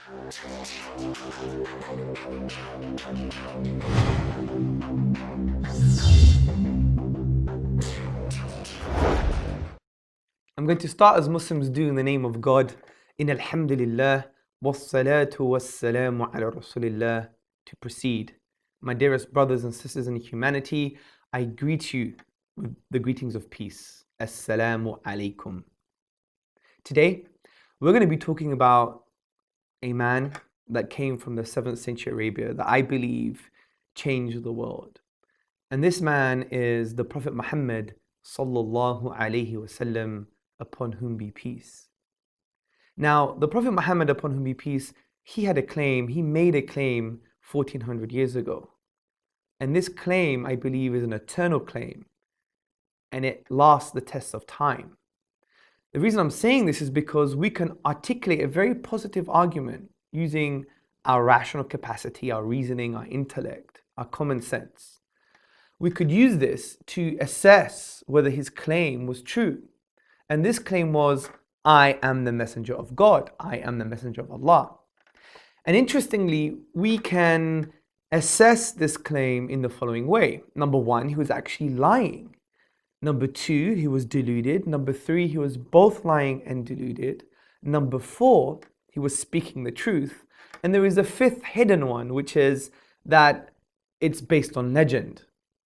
I'm going to start as Muslims do in the name of God. In Alhamdulillah, wassalatu wassalamu ala Rasulillah, to proceed. My dearest brothers and sisters in humanity, I greet you with the greetings of peace. Assalamu alaikum. Today, we're going to be talking about a man that came from the 7th century Arabia that I believe changed the world. And this man is the Prophet Muhammad sallallahu alaihi wasallam, upon whom be peace. Now, the Prophet Muhammad, upon whom be peace, he made a claim 1400 years ago. And this claim, I believe, is an eternal claim. And it lasts the test of time. The reason I'm saying this is because we can articulate a very positive argument using our rational capacity, our reasoning, our intellect, our common sense. We could use this to assess whether his claim was true. And this claim was, I am the messenger of God. I am the messenger of Allah. And interestingly, we can assess this claim in the following way. Number one, he was actually lying. Number two, he was deluded. Number three, he was both lying and deluded. Number four, he was speaking the truth. And there is a fifth hidden one, which is that it's based on legend.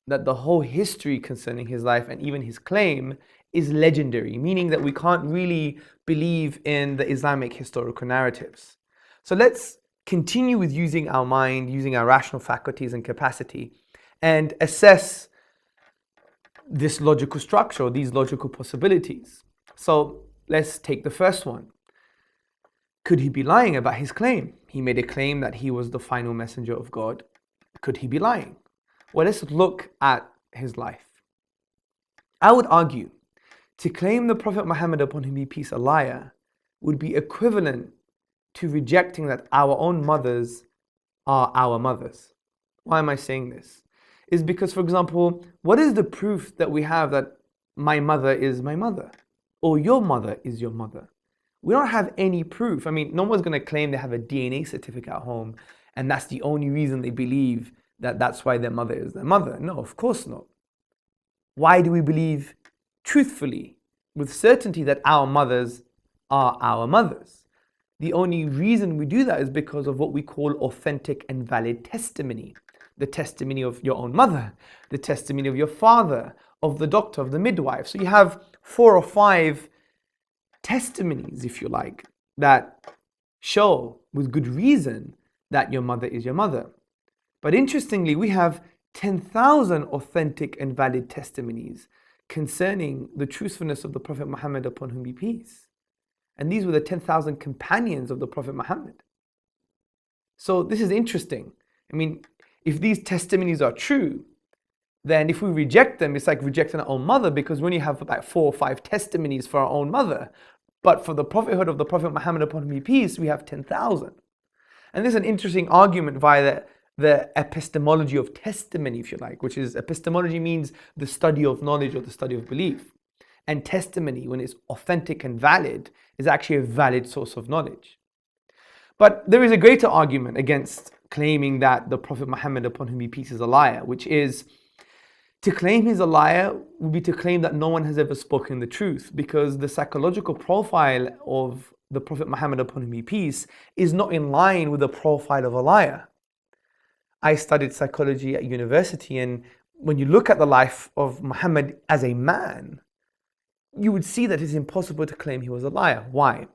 That the whole history concerning his life and even his claim is legendary, meaning that we can't really believe in the Islamic historical narratives. So let's continue with using our mind, using our rational faculties and capacity, and assess this logical structure, or these logical possibilities. So let's take the first one. Could he be lying about his claim? He made a claim that he was the final messenger of God. Could he be lying? Well, let's look at his life. I would argue to claim the Prophet Muhammad, upon whom be peace, a liar would be equivalent to rejecting that our own mothers are our mothers. Why am I saying this? Is because, for example, what is the proof that we have that my mother is my mother? Or your mother is your mother? We don't have any proof. I mean, no one's going to claim they have a DNA certificate at home and that's the only reason they believe that that's why their mother is their mother. No, of course not. Why do we believe truthfully, with certainty, that our mothers are our mothers? The only reason we do that is because of what we call authentic and valid testimony. The testimony of your own mother, the testimony of your father, of the doctor, of the midwife. So you have 4 or 5 testimonies, if you like, that show with good reason that your mother is your mother. But interestingly, we have 10,000 authentic and valid testimonies concerning the truthfulness of the Prophet Muhammad, upon whom be peace. And these were the 10,000 companions of the Prophet Muhammad. So this is interesting. I mean, if these testimonies are true, then if we reject them, it's like rejecting our own mother, because we only have about 4 or 5 testimonies for our own mother. But for the prophethood of the Prophet Muhammad, upon whom be peace, we have 10,000. And this is an interesting argument via the epistemology of testimony, if you like, which is, epistemology means the study of knowledge or the study of belief. And testimony, when it's authentic and valid, is actually a valid source of knowledge. But there is a greater argument against claiming that the Prophet Muhammad, upon whom be peace, is a liar, which is, to claim he's a liar would be to claim that no one has ever spoken the truth, because the psychological profile of the Prophet Muhammad, upon whom be peace, is not in line with the profile of a liar. I studied psychology at university, and when you look at the life of Muhammad as a man, you would see that it's impossible to claim he was a liar. Why?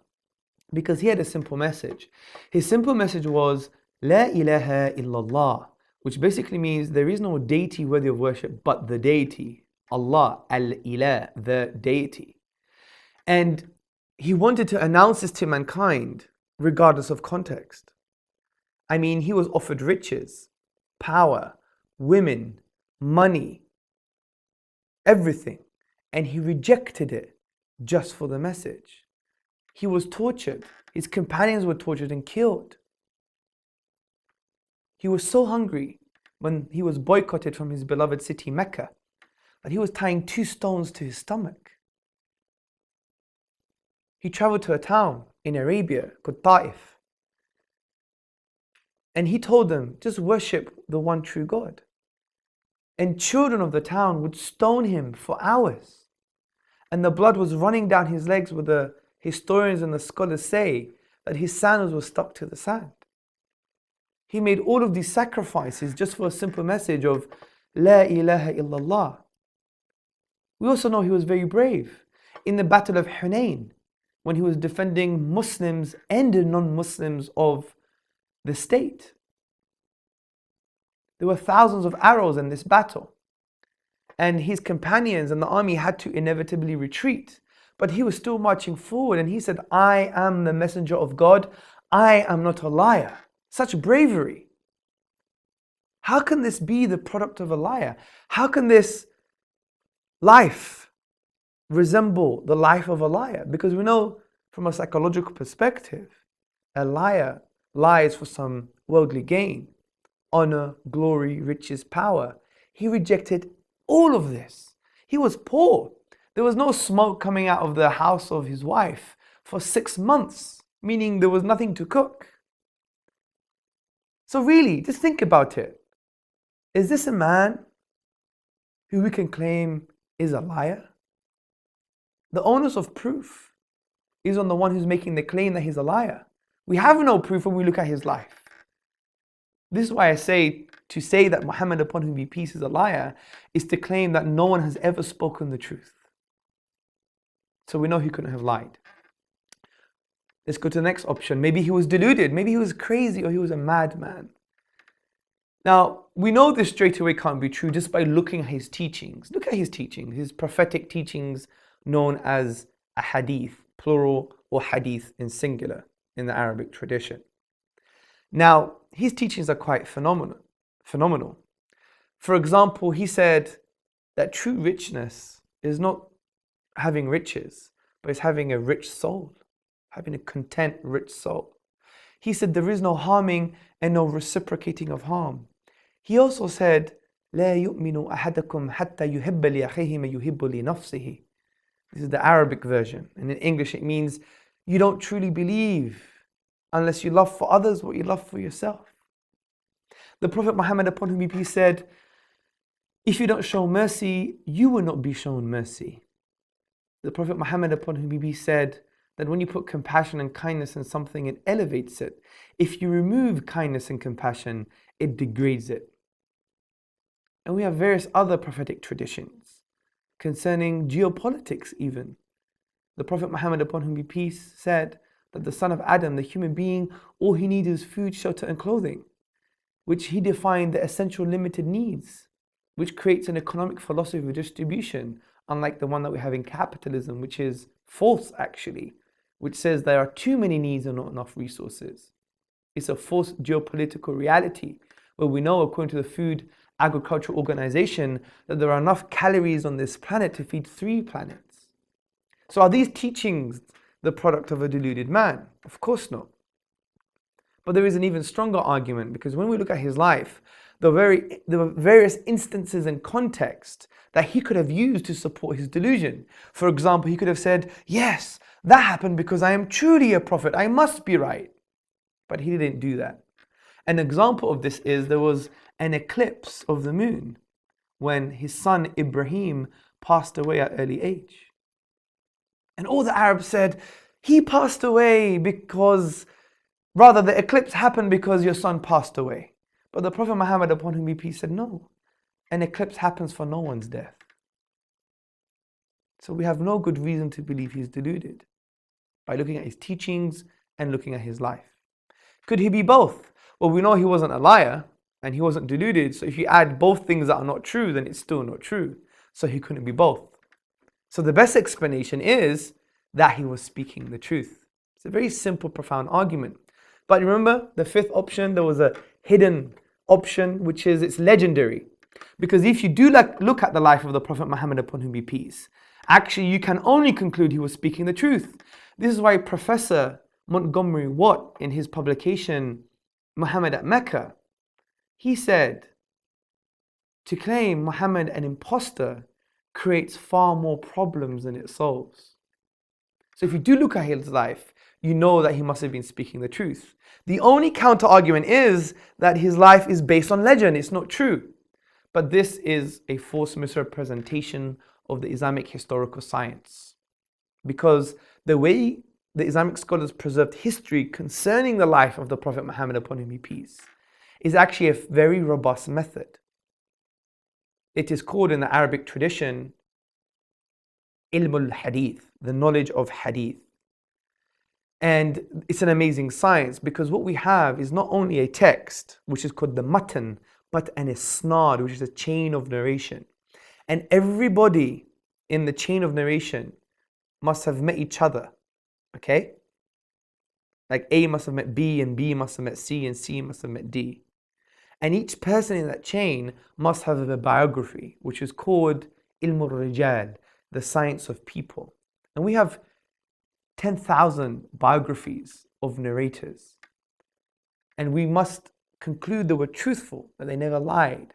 Because he had a simple message. His simple message was, La ilaha illallah, which basically means there is no deity worthy of worship but the deity, Allah, al-ilah, the deity. And he wanted to announce this to mankind regardless of context. I mean, he was offered riches, power, women, money, everything, and he rejected it just for the message. He was tortured. His companions were tortured and killed. He was so hungry when he was boycotted from his beloved city Mecca that he was tying 2 stones to his stomach. He traveled to a town in Arabia called Ta'if, And he told them, just worship the one true God. And children of the town would stone him for hours. And the blood was running down his legs, where the historians and the scholars say that his sandals were stuck to the sand. He made all of these sacrifices just for a simple message of La ilaha illallah. We also know he was very brave in the Battle of Hunain, when he was defending Muslims and non-Muslims of the state. There were thousands of arrows in this battle, and his companions and the army had to inevitably retreat. But he was still marching forward, and he said, I am the messenger of God. I am not a liar. Such bravery. How can this be the product of a liar? How can this life resemble the life of a liar? Because we know from a psychological perspective, a liar lies for some worldly gain, honor, glory, riches, power. He rejected all of this. He was poor. There was no smoke coming out of the house of his wife for 6 months, meaning there was nothing to cook. So really, just think about it. Is this a man who we can claim is a liar? The onus of proof is on the one who's making the claim that he's a liar. We have no proof when we look at his life. This is why I say, to say that Muhammad, upon whom be peace, is a liar, is to claim that no one has ever spoken the truth. So we know he couldn't have lied. Let's go to the next option. Maybe he was deluded, maybe he was crazy, or he was a madman. Now, we know this straight away can't be true just by looking at his teachings. Look at his teachings, his prophetic teachings, known as a hadith, plural, or hadith in singular in the Arabic tradition. Now, his teachings are quite phenomenal. For example, he said that true richness is not having riches, but it's having a rich soul, having a content, rich soul. He said there is no harming and no reciprocating of harm. He also said, لا يؤمن أحدكم حتى يحب لأخيه ما يحب لنفسه. This is the Arabic version. And in English it means, you don't truly believe unless you love for others what you love for yourself. The Prophet Muhammad, upon whom be peace, said, if you don't show mercy, you will not be shown mercy. The Prophet Muhammad, upon whom be peace, said that when you put compassion and kindness in something, it elevates it. If you remove kindness and compassion, it degrades it. And we have various other prophetic traditions concerning geopolitics even. The Prophet Muhammad, upon whom be peace, said that the son of Adam, the human being, all he needs is food, shelter and clothing, which he defined the essential limited needs, which creates an economic philosophy of distribution, unlike the one that we have in capitalism, which is false actually, which says there are too many needs and not enough resources. It's a false geopolitical reality where we know, according to the Food Agricultural Organization, that there are enough calories on this planet to feed 3 planets. So are these teachings the product of a deluded man? Of course not. But there is an even stronger argument, because when we look at his life, there were various instances and context that he could have used to support his delusion. For example, he could have said, yes, that happened because I am truly a prophet, I must be right. But he didn't do that. An example of this is there was an eclipse of the moon when his son Ibrahim passed away at early age. And all the Arabs said, he passed away because, rather the eclipse happened because your son passed away. But the Prophet Muhammad, upon whom be peace, said, no, an eclipse happens for no one's death. So we have no good reason to believe he's deluded by looking at his teachings and looking at his life. Could he be both? Well, we know he wasn't a liar and he wasn't deluded. So if you add both things that are not true, then it's still not true. So he couldn't be both. So the best explanation is that he was speaking the truth. It's a very simple, profound argument. But remember, the 5th option, there was a hidden option, which is it's legendary. Because if you do look at the life of the Prophet Muhammad, upon whom be peace, actually you can only conclude he was speaking the truth. This is why Professor Montgomery Watt, in his publication Muhammad at Mecca, he said, to claim Muhammad an imposter creates far more problems than it solves. So if you do look at his life, you know that he must have been speaking the truth. The only counter argument is that his life is based on legend. It's not true. But this is a false misrepresentation of the Islamic historical science. Because the way the Islamic scholars preserved history concerning the life of the Prophet Muhammad, upon whom be peace, is actually a very robust method. It is called in the Arabic tradition ilmul hadith, the knowledge of hadith. And it's an amazing science because what we have is not only a text, which is called the matan, but an isnad, which is a chain of narration. And everybody in the chain of narration must have met each other, okay? Like A must have met B, and B must have met C, and C must have met D. And each person in that chain must have a biography, which is called ilmul rijal, the science of people. And we have 10,000 biographies of narrators. And we must conclude they were truthful, that they never lied,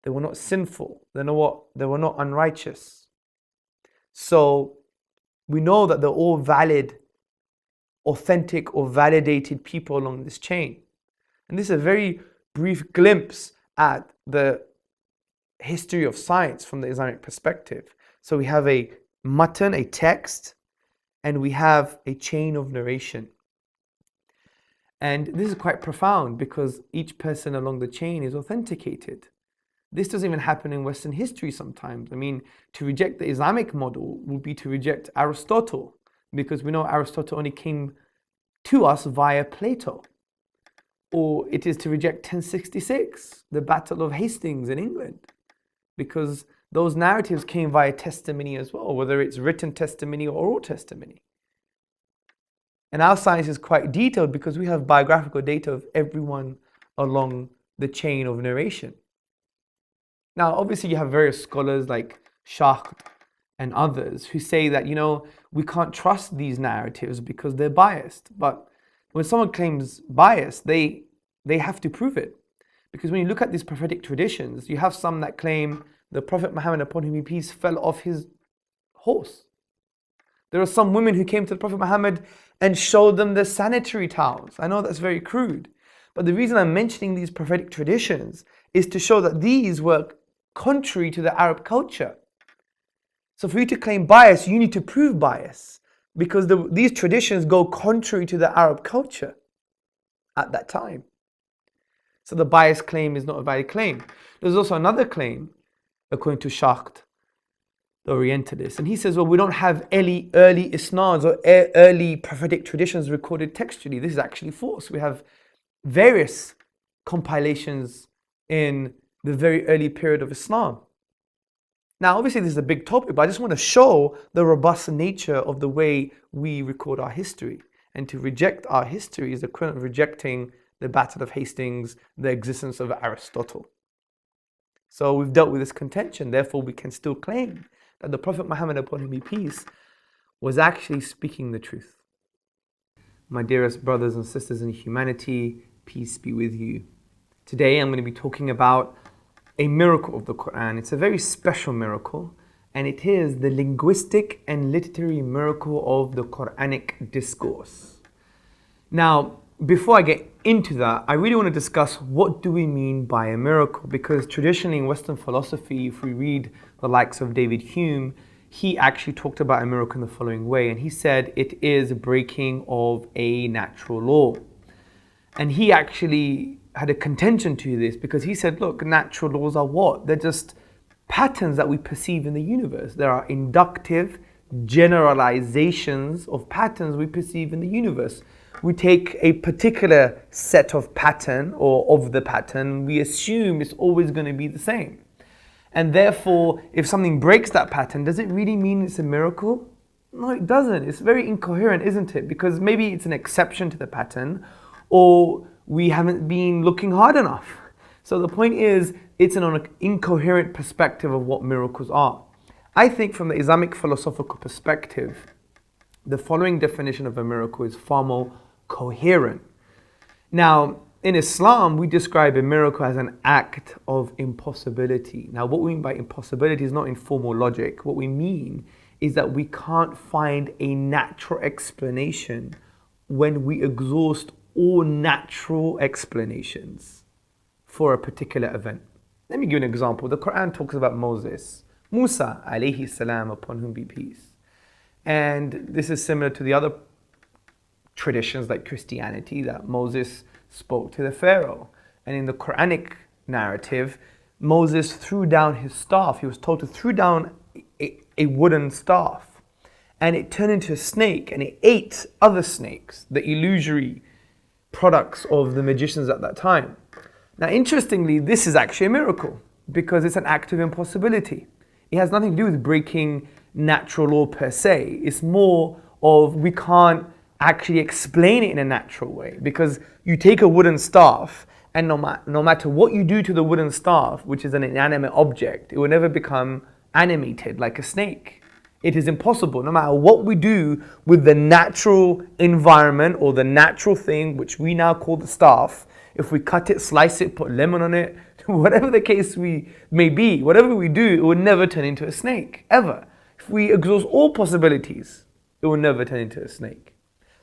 they were not sinful, they were not unrighteous. So we know that they're all valid, authentic or validated people along this chain. And this is a very brief glimpse at the history of science from the Islamic perspective. So we have a matan, a text, and we have a chain of narration. And this is quite profound because each person along the chain is authenticated. This doesn't even happen in Western history sometimes. I mean, to reject the Islamic model would be to reject Aristotle, because we know Aristotle only came to us via Plato. Or it is to reject 1066, the Battle of Hastings in England, because those narratives came via testimony as well, whether it's written testimony or oral testimony. And our science is quite detailed because we have biographical data of everyone along the chain of narration. Now, obviously, you have various scholars like Shah and others who say that, we can't trust these narratives because they're biased. But when someone claims bias, they have to prove it. Because when you look at these prophetic traditions, you have some that claim the Prophet Muhammad, upon whom be peace, fell off his horse. There are some women who came to the Prophet Muhammad and showed them the sanitary towels. I know that's very crude. But the reason I'm mentioning these prophetic traditions is to show that these were contrary to the Arab culture. So for you to claim bias, you need to prove bias, because these traditions go contrary to the Arab culture at that time. So the bias claim is not a valid claim. There's also another claim, according to Shacht, the Orientalist, and he says, well, we don't have early isnads or early prophetic traditions recorded textually. This is actually false. We have various compilations in the very early period of Islam. Now, obviously, this is a big topic, but I just want to show the robust nature of the way we record our history. And to reject our history is the equivalent of rejecting the Battle of Hastings, the existence of Aristotle. So we've dealt with this contention, therefore we can still claim that the Prophet Muhammad, upon whom be peace, was actually speaking the truth. My dearest brothers and sisters in humanity, peace be with you. Today I'm going to be talking about a miracle of the Quran. It's a very special miracle, and it is the linguistic and literary miracle of the Quranic discourse. Now, before I get into that, I really want to discuss what do we mean by a miracle, because traditionally in Western philosophy, if we read the likes of David Hume, he actually talked about a miracle in the following way, and he said it is a breaking of a natural law. And he actually had a contention to this because he said, look, natural laws are what? They're just patterns that we perceive in the universe. There are inductive generalizations of patterns we perceive in the universe. We take a particular set of pattern or of the pattern, we assume it's always going to be the same. And therefore, if something breaks that pattern, does it really mean it's a miracle? No, it doesn't. It's very incoherent, isn't it? Because maybe it's an exception to the pattern, or we haven't been looking hard enough. So the point is, it's an incoherent perspective of what miracles are. I think from the Islamic philosophical perspective, the following definition of a miracle is far more coherent. Now, in Islam, we describe a miracle as an act of impossibility. Now, what we mean by impossibility is not in formal logic. What we mean is that we can't find a natural explanation when we exhaust all natural explanations for a particular event. Let me give you an example. The Quran talks about Moses, Musa alayhi salam, upon whom be peace. And this is similar to the other traditions like Christianity, that Moses spoke to the Pharaoh. And in the Quranic narrative, Moses threw down his staff. He was told to throw down a wooden staff, and it turned into a snake, and it ate other snakes, the illusory products of the magicians at that time. Now, interestingly, this is actually a miracle because it's an act of impossibility. It has nothing to do with breaking natural law per se. It's more of we can't actually explain it in a natural way, because you take a wooden staff, and no matter what you do to the wooden staff, which is an inanimate object, it will never become animated like a snake. It is impossible. No matter what we do with the natural environment or the natural thing, which we now call the staff, if we cut it, slice it, put lemon on it, whatever the case may be, whatever we do, it will never turn into a snake, ever. If we exhaust all possibilities, it will never turn into a snake.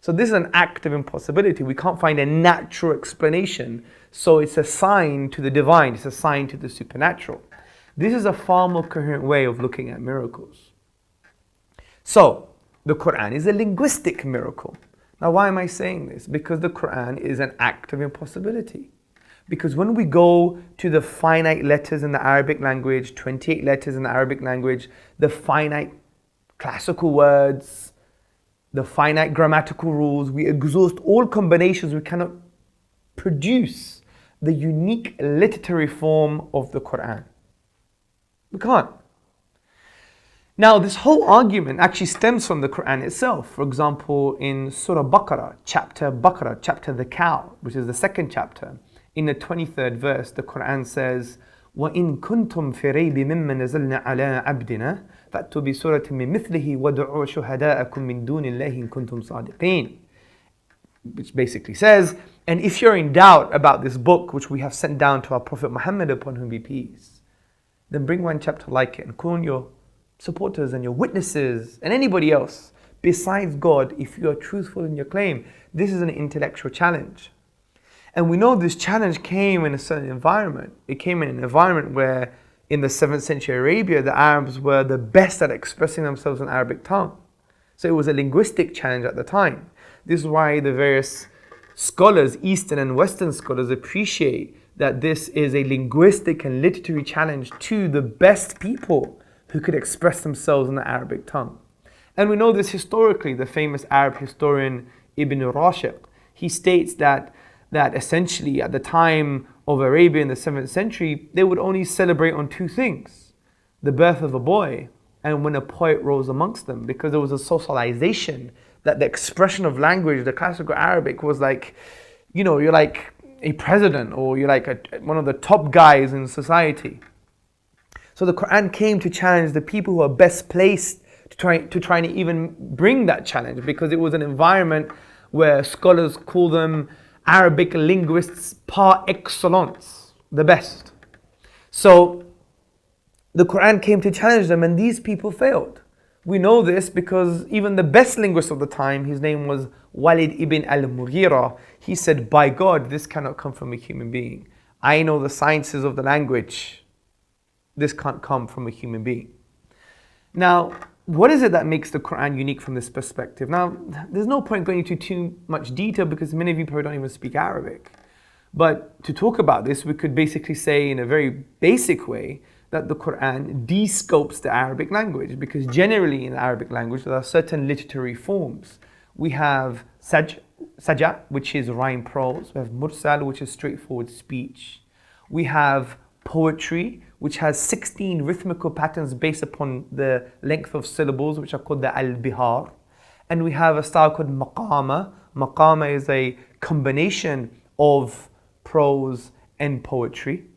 So this is an act of impossibility. We can't find a natural explanation. So it's a sign to the divine. It's a sign to the supernatural. This is a far more coherent way of looking at miracles. So the Quran is a linguistic miracle. Now, why am I saying this? Because the Quran is an act of impossibility. Because when we go to the finite letters in the Arabic language, 28 letters in the Arabic language, the finite classical words, the finite grammatical rules, we exhaust all combinations. We cannot produce the unique literary form of the Quran. We can't. Now, this whole argument actually stems from the Quran itself. For example, in Surah Baqarah, chapter the cow, which is the second chapter, in the 23rd verse, the Quran says, وَإِن كُنْتُمْ فِي رَيْبٍ مِّمَّا نَزَلْنَا عَلَىٰ عَبْدِنَا فَأْتُوا بِسُورَةٍ مِّن مِثْلِهِ وَادْعُوا شُهَدَاءَكُم مِّن دُونِ اللَّهِ إِن كُنْتُمْ صَادِقِينَ. Which basically says, and if you're in doubt about this book which we have sent down to our Prophet Muhammad, upon whom be peace, then bring one chapter like it and call on your supporters and your witnesses and anybody else besides God if you are truthful in your claim. This is an intellectual challenge. And we know this challenge came in a certain environment. It came in an environment where in the 7th century Arabia, the Arabs were the best at expressing themselves in Arabic tongue. So it was a linguistic challenge at the time. This is why the various scholars, Eastern and Western scholars, appreciate that this is a linguistic and literary challenge to the best people who could express themselves in the Arabic tongue. And we know this historically. The famous Arab historian Ibn Rashid, he states that essentially at the time of Arabia in the 7th century, they would only celebrate on two things: the birth of a boy and when a poet rose amongst them, because there was a socialization that the expression of language, the classical Arabic, was like, you're like a president or you're like one of the top guys in society. So the Quran came to challenge the people who are best placed to try and even bring that challenge, because it was an environment where scholars call them Arabic linguists par excellence, the best. So the Quran came to challenge them, and these people failed. We know this because even the best linguist of the time, his name was Walid ibn al-Mughira, he said, by God, this cannot come from a human being. I know the sciences of the language. This can't come from a human being. Now, what is it that makes the Quran unique from this perspective? Now, there's no point going into too much detail because many of you probably don't even speak Arabic. But to talk about this, we could basically say in a very basic way that the Quran de-scopes the Arabic language, because generally in the Arabic language there are certain literary forms. We have saja, which is rhyme prose. We have mursal, which is straightforward speech. We have poetry, which has 16 rhythmical patterns based upon the length of syllables, which are called the al-bihar. And we have a style called maqama. Maqama is a combination of prose and poetry.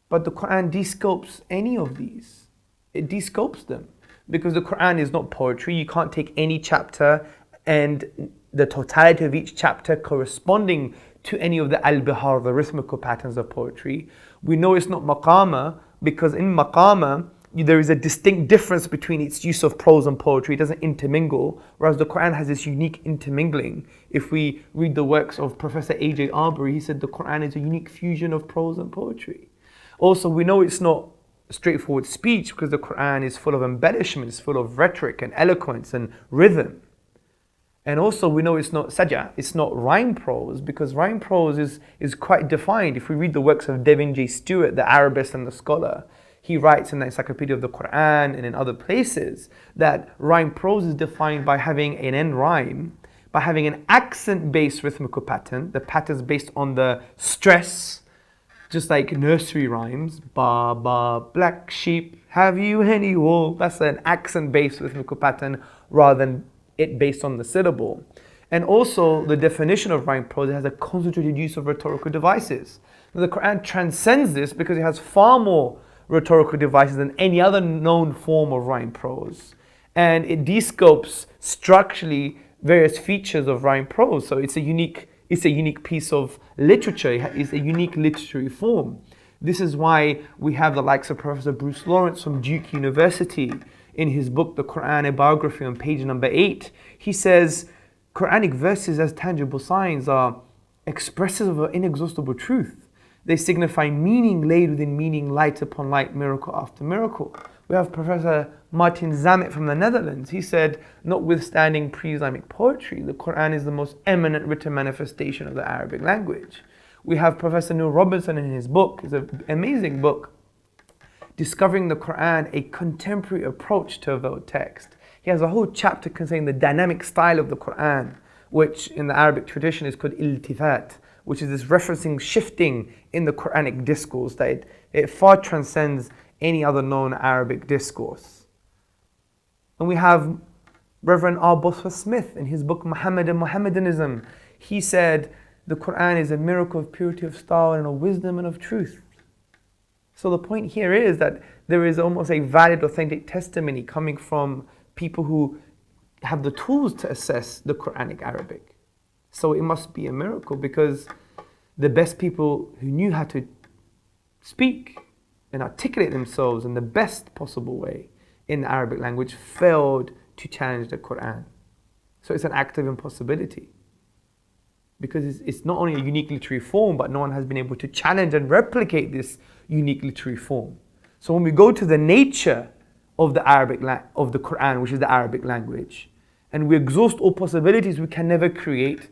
But the Quran de-scopes any of these. It de-scopes them, because the Quran is not poetry. You can't take any chapter and the totality of each chapter corresponding to any of the al-bihar, the rhythmical patterns of poetry. We know it's not maqama because in maqama, there is a distinct difference between its use of prose and poetry. It doesn't intermingle, whereas the Quran has this unique intermingling. If we read the works of Professor A.J. Arbery, he said the Quran is a unique fusion of prose and poetry. Also, we know it's not straightforward speech because the Quran is full of embellishments, full of rhetoric and eloquence and rhythm. And also we know it's not saj'a, it's not rhyme prose, because rhyme prose is quite defined. If we read the works of Devin J. Stewart, the Arabist and the scholar, he writes in the Encyclopedia of the Quran and in other places that rhyme prose is defined by having an end rhyme, by having an accent-based rhythmical pattern. The pattern is based on the stress, just like nursery rhymes. Ba, ba, black sheep, have you any wool? That's an accent-based rhythmical pattern rather than it based on the syllable. And also the definition of rhyme prose has a concentrated use of rhetorical devices. Now, the Quran transcends this because it has far more rhetorical devices than any other known form of rhyme prose. And it descopes structurally various features of rhyme prose. So it's a unique piece of literature. It's a unique literary form. This is why we have the likes of Professor Bruce Lawrence from Duke University. In his book, The Quran, a Biography, on page number 8, he says, Quranic verses as tangible signs are expressive of an inexhaustible truth. They signify meaning laid within meaning, light upon light, miracle after miracle. We have Professor Martin Zamet from the Netherlands. He said, notwithstanding pre-Islamic poetry, the Quran is the most eminent written manifestation of the Arabic language. We have Professor Neil Robinson in his book, it's an amazing book, Discovering the Quran, a contemporary approach to a veiled text. He has a whole chapter containing the dynamic style of the Quran, which in the Arabic tradition is called iltifat, which is this referencing, shifting in the Quranic discourse that it far transcends any other known Arabic discourse. And we have Reverend R. Bosworth Smith in his book Muhammad and Mohammedanism. He said, the Quran is a miracle of purity of style and of wisdom and of truth. So the point here is that there is almost a valid, authentic testimony coming from people who have the tools to assess the Quranic Arabic. So it must be a miracle because the best people who knew how to speak and articulate themselves in the best possible way in the Arabic language failed to challenge the Quran. So it's an act of impossibility. Because it's not only a unique literary form, but no one has been able to challenge and replicate this unique literary form. So when we go to the nature of the of the Quran, which is the Arabic language, and we exhaust all possibilities, we can never create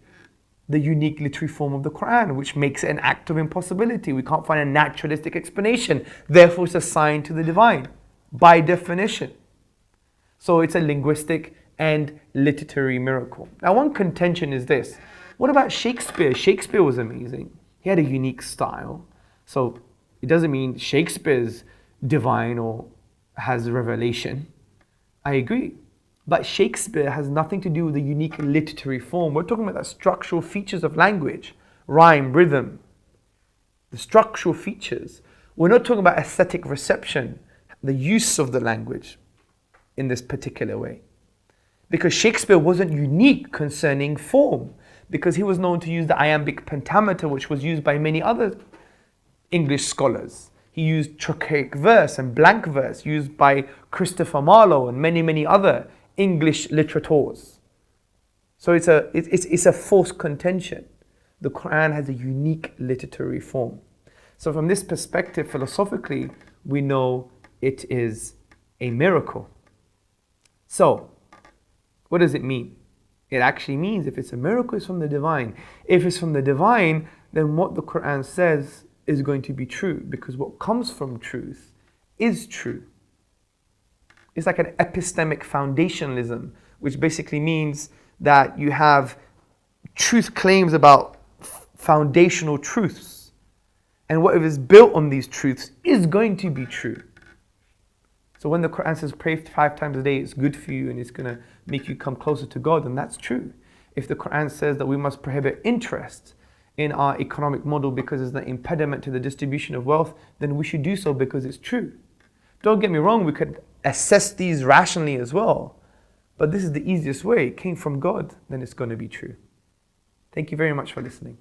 the unique literary form of the Quran, which makes it an act of impossibility. We can't find a naturalistic explanation. Therefore, it's assigned to the divine, by definition. So it's a linguistic and literary miracle. Now, one contention is this. What about Shakespeare? Shakespeare was amazing. He had a unique style. So it doesn't mean Shakespeare's divine or has revelation. I agree. But Shakespeare has nothing to do with the unique literary form. We're talking about the structural features of language, rhyme, rhythm, the structural features. We're not talking about aesthetic reception, the use of the language in this particular way. Because Shakespeare wasn't unique concerning form, because he was known to use the iambic pentameter, which was used by many other English scholars. He used trochaic verse and blank verse, used by Christopher Marlowe and many, many other English literateurs. So it's a false contention. The Quran has a unique literary form. So from this perspective, philosophically, we know it is a miracle. So, what does it mean? It actually means if it's a miracle, it's from the divine. If it's from the divine, then what the Quran says is going to be true, because what comes from truth is true. It's like an epistemic foundationalism, which basically means that you have truth claims about foundational truths. And whatever is built on these truths is going to be true. So when the Quran says pray 5 times a day, it's good for you and it's going to make you come closer to God, then that's true. If the Quran says that we must prohibit interest in our economic model because it's an impediment to the distribution of wealth, then we should do so because it's true. Don't get me wrong, we could assess these rationally as well. But this is the easiest way. It came from God, then it's going to be true. Thank you very much for listening.